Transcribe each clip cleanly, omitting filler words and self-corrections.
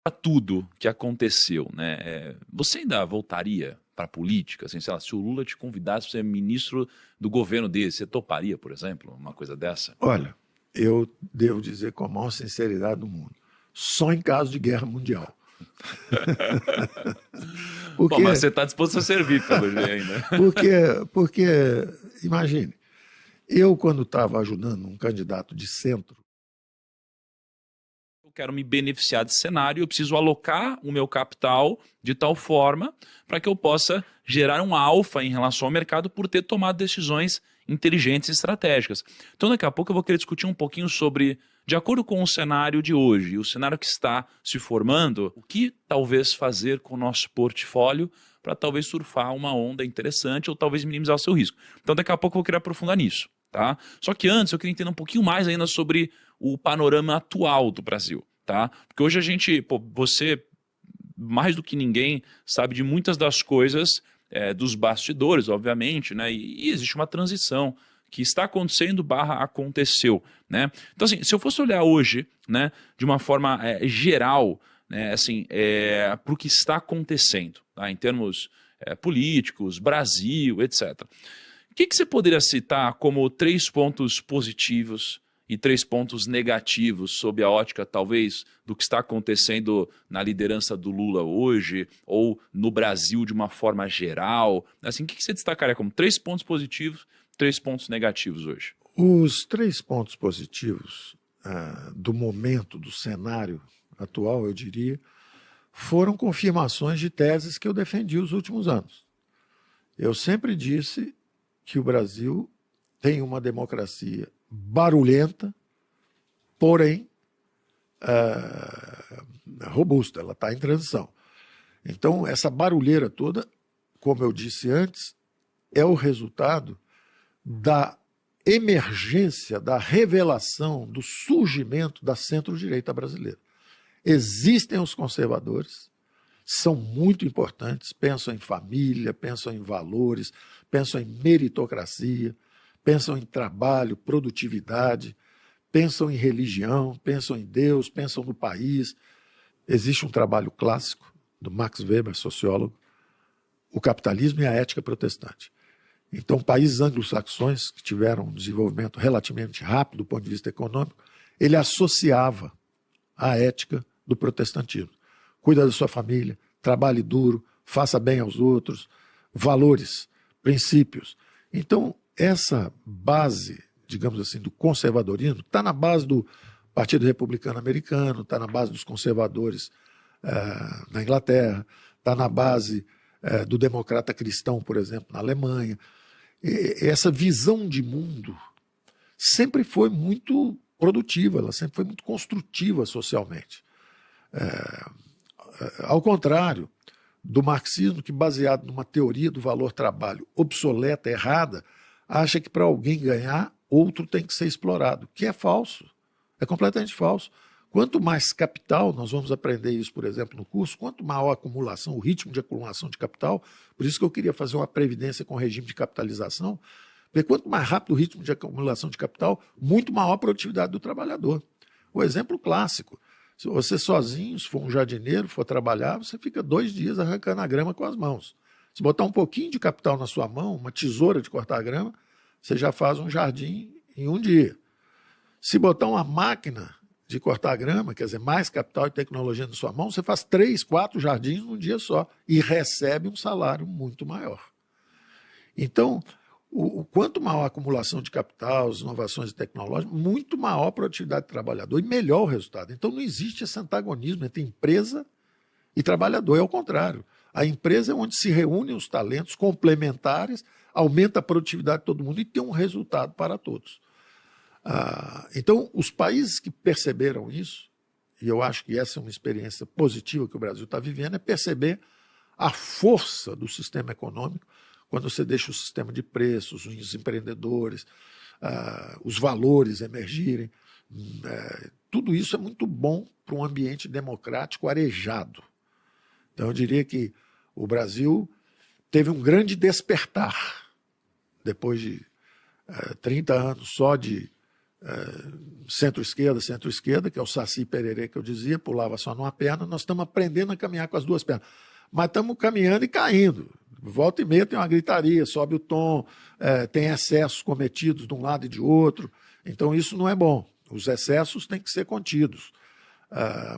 para tudo que aconteceu, né? Você ainda voltaria para a política? Assim, sei lá, se o Lula te convidasse para ser ministro do governo dele, você toparia, por exemplo, uma coisa dessa? Olha, eu devo dizer com a maior sinceridade do mundo, só em caso de guerra mundial. Bom, mas Porque, você está disposto a servir, pelo jeito ainda. porque, porque, imagine, eu quando estava ajudando um candidato de centro, Eu quero me beneficiar desse cenário, eu preciso alocar o meu capital de tal forma para que eu possa gerar um alfa em relação ao mercado por ter tomado decisões inteligentes e estratégicas. Então, daqui a pouco eu vou querer discutir um pouquinho sobre, de acordo com o cenário de hoje, o cenário que está se formando, o que talvez fazer com o nosso portfólio para talvez surfar uma onda interessante ou talvez minimizar o seu risco. Então, daqui a pouco eu vou querer aprofundar nisso. Tá? Só que antes eu queria entender um pouquinho mais ainda sobre o panorama atual do Brasil, tá? Porque hoje a gente, pô, você mais do que ninguém sabe de muitas das coisas dos bastidores, obviamente, né? E existe uma transição que está acontecendo barra aconteceu, né? Então assim, se eu fosse olhar hoje, né, de uma forma geral, né, assim, para o que está acontecendo, tá? Em termos políticos, Brasil, etc. O que você poderia citar como 3 pontos positivos e 3 pontos negativos sob a ótica, talvez, do que está acontecendo na liderança do Lula hoje ou no Brasil de uma forma geral? Assim, o que você destacaria como 3 pontos positivos, 3 pontos negativos hoje? os 3 pontos positivos do momento, do cenário atual, eu diria, foram confirmações de teses que eu defendi os últimos anos. Eu sempre disse que o Brasil tem uma democracia barulhenta, porém robusta, ela está em transição. Então, essa barulheira toda, como eu disse antes, é o resultado da emergência, da revelação, do surgimento da centro-direita brasileira. Existem os conservadores, são muito importantes, pensam em família, pensam em valores, pensam em meritocracia, pensam em trabalho, produtividade, pensam em religião, pensam em Deus, pensam no país. Existe um trabalho clássico do Max Weber, sociólogo, O Capitalismo e a Ética Protestante. Então, países anglo-saxões que tiveram um desenvolvimento relativamente rápido do ponto de vista econômico, ele associava a ética do protestantismo. Cuida da sua família, trabalhe duro, faça bem aos outros, valores, princípios. Então, essa base, digamos assim, do conservadorismo, está na base do Partido Republicano Americano, está na base dos conservadores na Inglaterra, está na base do democrata cristão, por exemplo, na Alemanha. Essa visão de mundo sempre foi muito produtiva, ela sempre foi muito construtiva socialmente. Ao contrário do marxismo, que baseado numa teoria do valor-trabalho obsoleta, errada, acha que para alguém ganhar, outro tem que ser explorado, que é falso, é completamente falso. Quanto mais capital, nós vamos aprender isso, por exemplo, no curso, quanto maior a acumulação, o ritmo de acumulação de capital, por isso que eu queria fazer uma previdência com regime de capitalização, porque quanto mais rápido o ritmo de acumulação de capital, muito maior a produtividade do trabalhador. O exemplo clássico, se você sozinho, se for um jardineiro, for trabalhar, você fica 2 dias arrancando a grama com as mãos. Se botar um pouquinho de capital na sua mão, uma tesoura de cortar a grama, você já faz um jardim em 1 dia. Se botar uma máquina de cortar grama, quer dizer, mais capital e tecnologia na sua mão, você faz 3, 4 jardins num dia só e recebe um salário muito maior. Então, quanto maior a acumulação de capital, as inovações tecnológicas, muito maior a produtividade do trabalhador e melhor o resultado. Então, não existe esse antagonismo entre empresa e trabalhador, é o contrário. A empresa é onde se reúnem os talentos complementares, aumenta a produtividade de todo mundo e tem um resultado para todos. Então, os países que perceberam isso, e eu acho que essa é uma experiência positiva que o Brasil está vivendo, é perceber a força do sistema econômico quando você deixa o sistema de preços, os empreendedores, os valores emergirem. Tudo isso é muito bom para um ambiente democrático arejado. Então, eu diria que o Brasil teve um grande despertar depois de 30 anos só de centro-esquerda, que é o Saci Pererê que eu dizia, pulava só numa perna. Nós estamos aprendendo a caminhar com as duas pernas. Mas estamos caminhando e caindo. Volta e meia tem uma gritaria, sobe o tom, tem excessos cometidos de um lado e de outro. Então isso não é bom. Os excessos têm que ser contidos.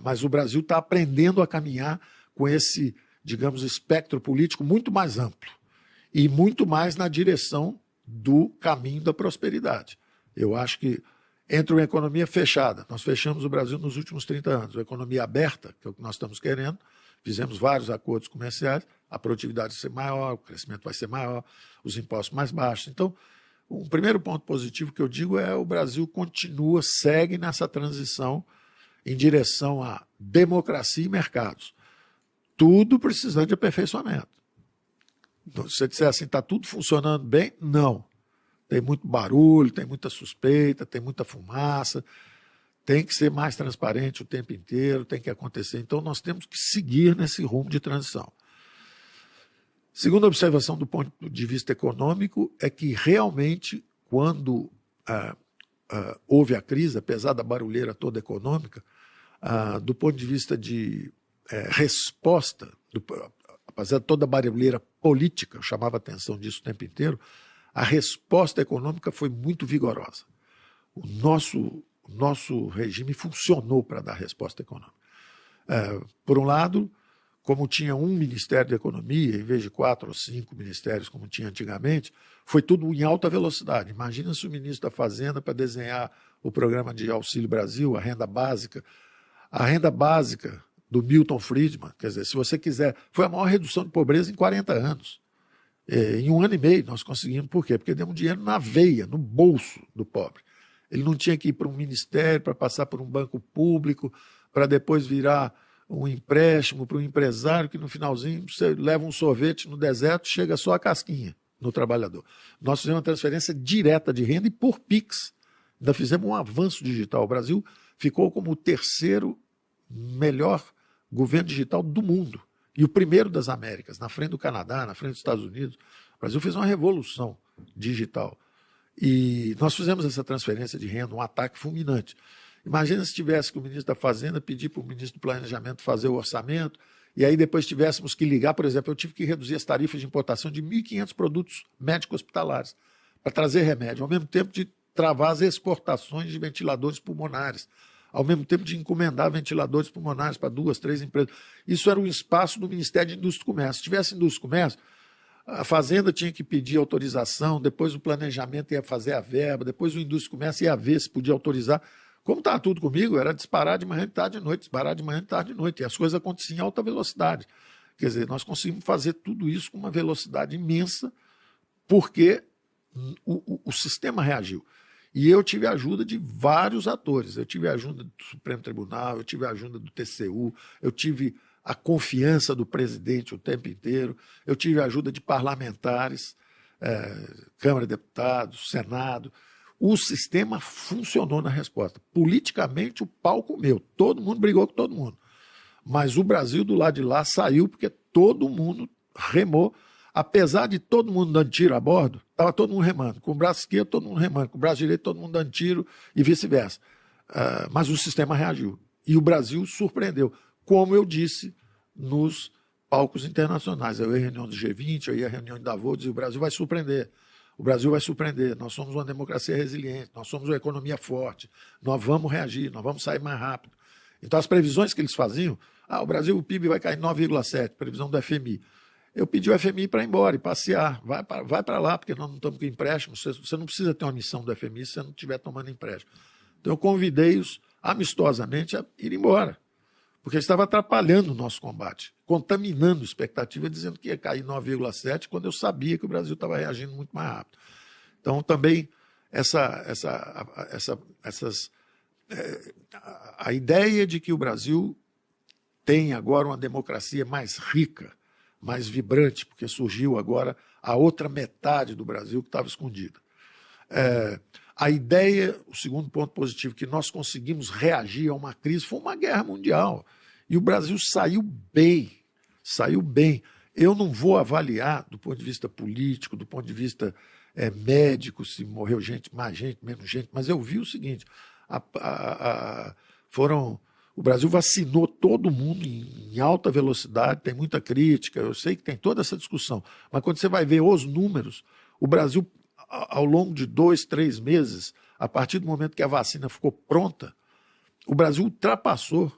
Mas o Brasil está aprendendo a caminhar com esse, digamos, espectro político muito mais amplo e muito mais na direção do caminho da prosperidade. Eu acho que entre uma economia fechada, nós fechamos o Brasil nos últimos 30 anos, uma economia aberta, que é o que nós estamos querendo, fizemos vários acordos comerciais, a produtividade vai ser maior, o crescimento vai ser maior, os impostos mais baixos. Então, um primeiro ponto positivo que eu digo é o Brasil segue nessa transição em direção à democracia e mercados. Tudo precisando de aperfeiçoamento. Então, se você disser assim, está tudo funcionando bem, não. Tem muito barulho, tem muita suspeita, tem muita fumaça, tem que ser mais transparente o tempo inteiro, tem que acontecer. Então, nós temos que seguir nesse rumo de transição. Segunda observação do ponto de vista econômico é que realmente, quando houve a crise, apesar da barulheira toda econômica, do ponto de vista de resposta, apesar de toda a barulheira política, eu chamava a atenção disso o tempo inteiro, a resposta econômica foi muito vigorosa. O nosso regime funcionou para dar resposta econômica. Por um lado, como tinha um Ministério da Economia, em vez de 4 ou 5 ministérios, como tinha antigamente, foi tudo em alta velocidade. Imagina se o ministro da Fazenda, para desenhar o programa de Auxílio Brasil, a renda básica do Milton Friedman, quer dizer, se você quiser, foi a maior redução de pobreza em 40 anos. Em 1 ano e meio nós conseguimos. Por quê? Porque demos dinheiro na veia, no bolso do pobre. Ele não tinha que ir para um ministério, para passar por um banco público, para depois virar um empréstimo para um empresário que no finalzinho você leva um sorvete no deserto, chega só a casquinha no trabalhador. Nós fizemos uma transferência direta de renda e por Pix. Ainda fizemos um avanço digital. O Brasil ficou como o terceiro melhor governo digital do mundo. E o primeiro das Américas, na frente do Canadá, na frente dos Estados Unidos. O Brasil fez uma revolução digital. E nós fizemos essa transferência de renda, um ataque fulminante. Imagina se tivesse que o ministro da Fazenda pedir para o ministro do Planejamento fazer o orçamento, e aí depois tivéssemos que ligar, por exemplo, eu tive que reduzir as tarifas de importação de 1.500 produtos médicos hospitalares para trazer remédio, ao mesmo tempo de travar as exportações de ventiladores pulmonares, ao mesmo tempo de encomendar ventiladores pulmonares para 2, 3 empresas. Isso era um espaço do Ministério de Indústria e Comércio. Se tivesse Indústria e Comércio, a Fazenda tinha que pedir autorização, depois o Planejamento ia fazer a verba, depois o Indústria e Comércio ia ver se podia autorizar. Como estava tudo comigo, era disparar de manhã, de tarde e de noite, disparar de manhã, de tarde e de noite. E as coisas aconteciam em alta velocidade. Quer dizer, nós conseguimos fazer tudo isso com uma velocidade imensa, porque o sistema reagiu. E eu tive a ajuda de vários atores. Eu tive a ajuda do Supremo Tribunal, eu tive a ajuda do TCU, eu tive a confiança do presidente o tempo inteiro, eu tive a ajuda de parlamentares, Câmara de Deputados, Senado. O sistema funcionou na resposta. Politicamente, o pau comeu. Todo mundo brigou com todo mundo. Mas o Brasil, do lado de lá, saiu porque todo mundo remou. Apesar de todo mundo dando tiro a bordo, estava todo mundo remando. Com o braço esquerdo, todo mundo remando. Com o braço direito, todo mundo dando tiro e vice-versa. Mas o sistema reagiu. E o Brasil surpreendeu. Como eu disse nos palcos internacionais. Eu ia à reunião do G20, eu ia à reunião de Davos, e o Brasil vai surpreender. O Brasil vai surpreender. Nós somos uma democracia resiliente, nós somos uma economia forte, nós vamos reagir, nós vamos sair mais rápido. Então, as previsões que eles faziam, o Brasil, o PIB vai cair 9,7%, previsão do FMI. Eu pedi o FMI para ir embora e passear. Vai para lá, porque nós não estamos com empréstimo. Você não precisa ter uma missão do FMI se você não estiver tomando empréstimo. Então, eu convidei-os amistosamente a ir embora, porque eles estavam atrapalhando o nosso combate, contaminando a expectativa, dizendo que ia cair 9,7%, quando eu sabia que o Brasil estava reagindo muito mais rápido. Então, também, a ideia de que o Brasil tem agora uma democracia mais rica, mais vibrante, porque surgiu agora a outra metade do Brasil que estava escondida. A ideia, o segundo ponto positivo, que nós conseguimos reagir a uma crise, foi uma guerra mundial. E o Brasil saiu bem, saiu bem. Eu não vou avaliar, do ponto de vista político, do ponto de vista médico, se morreu gente, mais gente, menos gente, mas eu vi o seguinte, o Brasil vacinou todo mundo em alta velocidade, tem muita crítica, eu sei que tem toda essa discussão, mas quando você vai ver os números, o Brasil, ao longo de 2, 3 meses, a partir do momento que a vacina ficou pronta, o Brasil ultrapassou,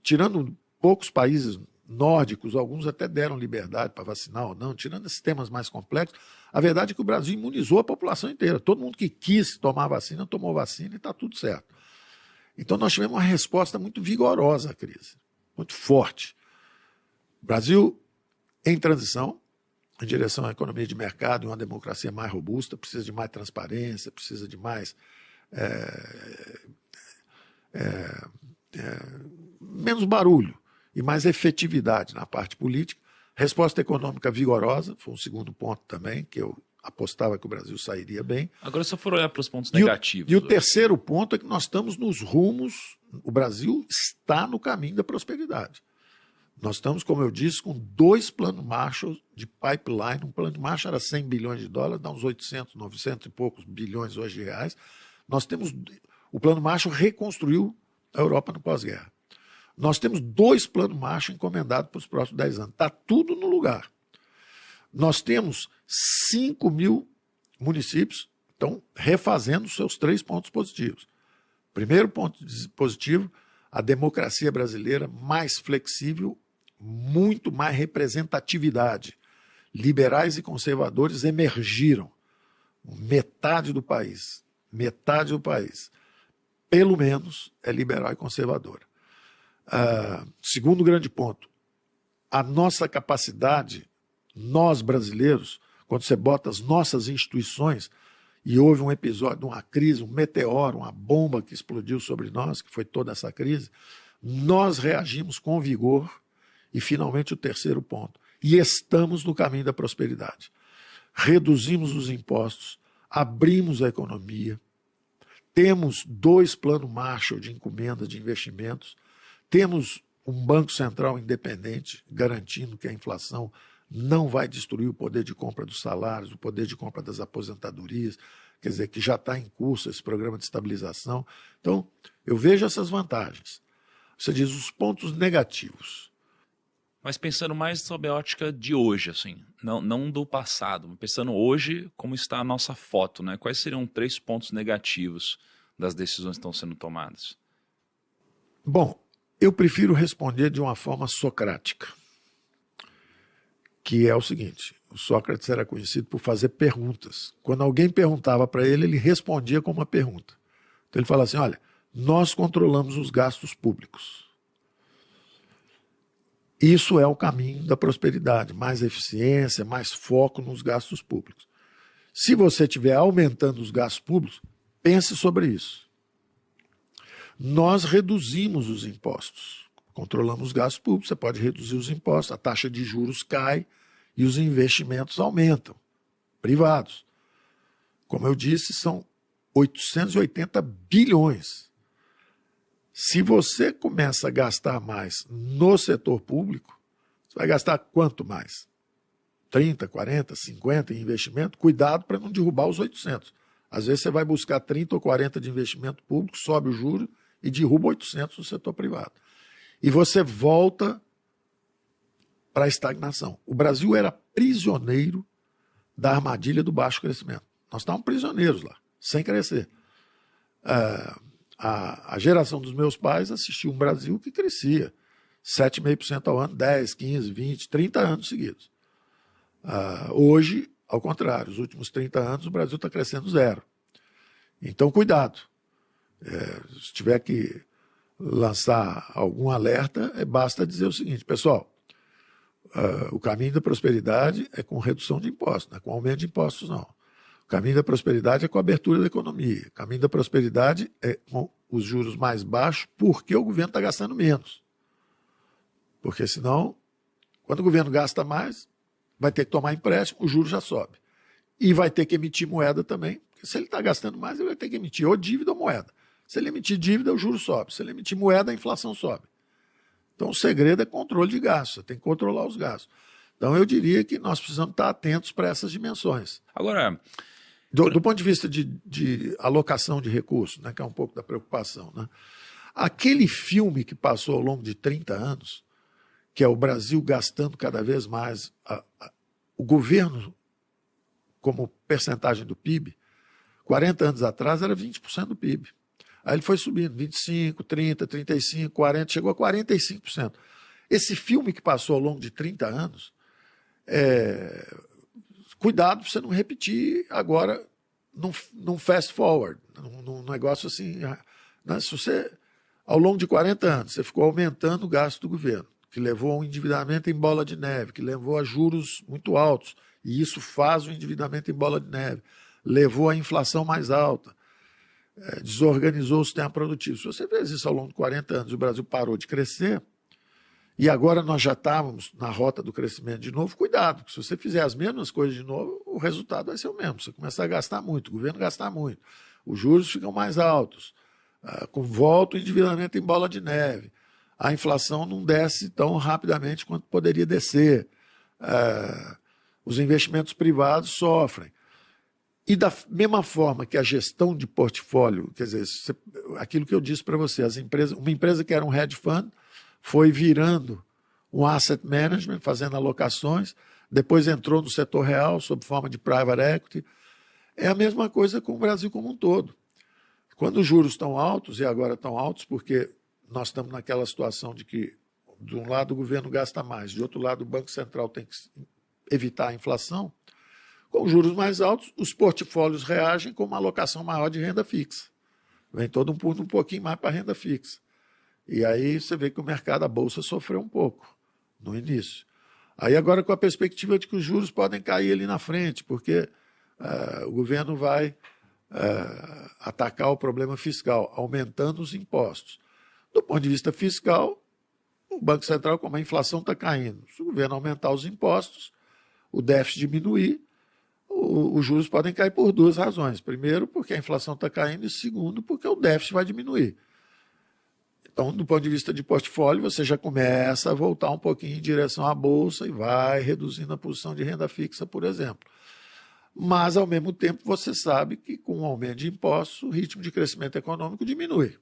tirando poucos países nórdicos, alguns até deram liberdade para vacinar ou não, tirando esses temas mais complexos, a verdade é que o Brasil imunizou a população inteira. Todo mundo que quis tomar vacina, tomou vacina e está tudo certo. Então nós tivemos uma resposta muito vigorosa à crise, muito forte. O Brasil em transição, em direção à economia de mercado e uma democracia mais robusta, precisa de mais transparência, precisa de mais menos barulho e mais efetividade na parte política. Resposta econômica vigorosa, foi um segundo ponto também, que eu apostava que o Brasil sairia bem. Agora, se eu for olhar para os pontos negativos... E o terceiro ponto é que nós estamos nos rumos, o Brasil está no caminho da prosperidade. Nós estamos, como eu disse, com 2 planos Marshall de pipeline. Um plano de Marshall era 100 bilhões de dólares, dá uns 800, 900 e poucos bilhões hoje de reais. Nós temos... O plano Marshall reconstruiu a Europa no pós-guerra. Nós temos 2 planos Marshall encomendados para os próximos 10 anos. Está tudo no lugar. Nós temos 5 mil municípios que estão refazendo seus 3 pontos positivos. Primeiro ponto positivo, a democracia brasileira mais flexível, muito mais representatividade. Liberais e conservadores emergiram. Metade do país, pelo menos, é liberal e conservadora. Segundo grande ponto, a nossa capacidade, nós brasileiros, quando você bota as nossas instituições, e houve um episódio, uma crise, um meteoro, uma bomba que explodiu sobre nós, que foi toda essa crise, nós reagimos com vigor e, finalmente, o terceiro ponto. E estamos no caminho da prosperidade. Reduzimos os impostos, abrimos a economia, temos 2 planos Marshall de encomenda de investimentos, temos um Banco Central independente, garantindo que a inflação não vai destruir o poder de compra dos salários, o poder de compra das aposentadorias, quer dizer, que já está em curso esse programa de estabilização. Então, eu vejo essas vantagens. Você diz os pontos negativos. Mas pensando mais sobre a ótica de hoje, assim, não do passado, mas pensando hoje como está a nossa foto, né? Quais seriam 3 pontos negativos das decisões que estão sendo tomadas? Bom, eu prefiro responder de uma forma socrática, que é o seguinte: o Sócrates era conhecido por fazer perguntas. Quando alguém perguntava para ele, ele respondia com uma pergunta. Então ele fala assim: olha, nós controlamos os gastos públicos. Isso é o caminho da prosperidade, mais eficiência, mais foco nos gastos públicos. Se você estiver aumentando os gastos públicos, pense sobre isso. Nós reduzimos os impostos, controlamos os gastos públicos, você pode reduzir os impostos, a taxa de juros cai e os investimentos aumentam, privados. Como eu disse, são 880 bilhões. Se você começa a gastar mais no setor público, você vai gastar quanto mais? 30, 40, 50 em investimento? Cuidado para não derrubar os 800. Às vezes você vai buscar 30 ou 40 de investimento público, sobe o juro e derruba 800 no setor privado. E você volta para a estagnação. O Brasil era prisioneiro da armadilha do baixo crescimento. Nós estávamos prisioneiros lá, sem crescer. A geração dos meus pais assistiu um Brasil que crescia 7,5% ao ano, 10, 15, 20, 30 anos seguidos. Hoje, ao contrário, os últimos 30 anos o Brasil está crescendo 0. Então, cuidado. Se tiver que lançar algum alerta, basta dizer o seguinte: pessoal, o caminho da prosperidade é com redução de impostos, não é com aumento de impostos, não. O caminho da prosperidade é com a abertura da economia. O caminho da prosperidade é com os juros mais baixos, porque o governo está gastando menos. Porque senão, quando o governo gasta mais, vai ter que tomar empréstimo, o juro já sobe. E vai ter que emitir moeda também, porque se ele está gastando mais, ele vai ter que emitir ou dívida ou moeda. Se ele emitir dívida, o juro sobe. Se ele emitir moeda, a inflação sobe. Então o segredo é controle de gastos, você tem que controlar os gastos. Então, eu diria que nós precisamos estar atentos para essas dimensões. Agora, do ponto de vista de alocação de recursos, né, que é um pouco da preocupação, né? Aquele filme que passou ao longo de 30 anos, que é o Brasil gastando cada vez mais, o governo, como percentagem do PIB, 40 anos atrás era 20% do PIB. Aí ele foi subindo, 25%, 30%, 35%, 40%, chegou a 45%. Esse filme que passou ao longo de 30 anos, cuidado para você não repetir agora num fast forward, num negócio assim. Né? Se você, ao longo de 40 anos, você ficou aumentando o gasto do governo, que levou a um endividamento em bola de neve, que levou a juros muito altos, e isso faz o endividamento em bola de neve, levou a inflação mais alta, desorganizou o sistema produtivo. Se você fez isso ao longo de 40 anos, o Brasil parou de crescer, e agora nós já estávamos na rota do crescimento de novo, cuidado, porque se você fizer as mesmas coisas de novo, o resultado vai ser o mesmo. Você começa a gastar muito, o governo gastar muito, os juros ficam mais altos, com volta o endividamento em bola de neve, a inflação não desce tão rapidamente quanto poderia descer, os investimentos privados sofrem. E da mesma forma que a gestão de portfólio, quer dizer, aquilo que eu disse para você, uma empresa que era um hedge fund foi virando um asset management, fazendo alocações, depois entrou no setor real sob forma de private equity. É a mesma coisa com o Brasil como um todo. Quando os juros estão altos, e agora estão altos porque nós estamos naquela situação de que, de um lado, o governo gasta mais, de outro lado, o Banco Central tem que evitar a inflação. Com juros mais altos, os portfólios reagem com uma alocação maior de renda fixa. Vem todo mundo um pouquinho mais para a renda fixa. E aí você vê que o mercado, a Bolsa, sofreu um pouco no início. Aí agora com a perspectiva de que os juros podem cair ali na frente, porque o governo vai atacar o problema fiscal, aumentando os impostos. Do ponto de vista fiscal, o Banco Central, como a inflação está caindo, se o governo aumentar os impostos, o déficit diminuir, os juros podem cair por duas razões. Primeiro, porque a inflação está caindo, e segundo, porque o déficit vai diminuir. Então, do ponto de vista de portfólio, você já começa a voltar um pouquinho em direção à Bolsa e vai reduzindo a posição de renda fixa, por exemplo. Mas, ao mesmo tempo, você sabe que com o aumento de impostos, o ritmo de crescimento econômico diminui.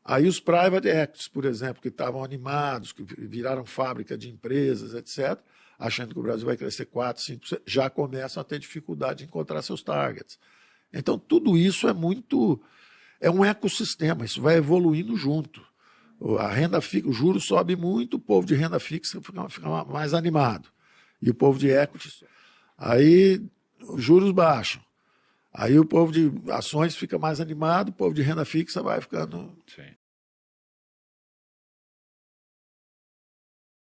Aí os private equities, por exemplo, que estavam animados, que viraram fábrica de empresas, etc., achando que o Brasil vai crescer 4%, 5%, já começam a ter dificuldade de encontrar seus targets. Então, tudo isso é um ecossistema, isso vai evoluindo junto. A renda fixa, o juro sobe muito, o povo de renda fixa fica mais animado. E o povo de equity, aí os juros baixam. Aí o povo de ações fica mais animado, o povo de renda fixa vai ficando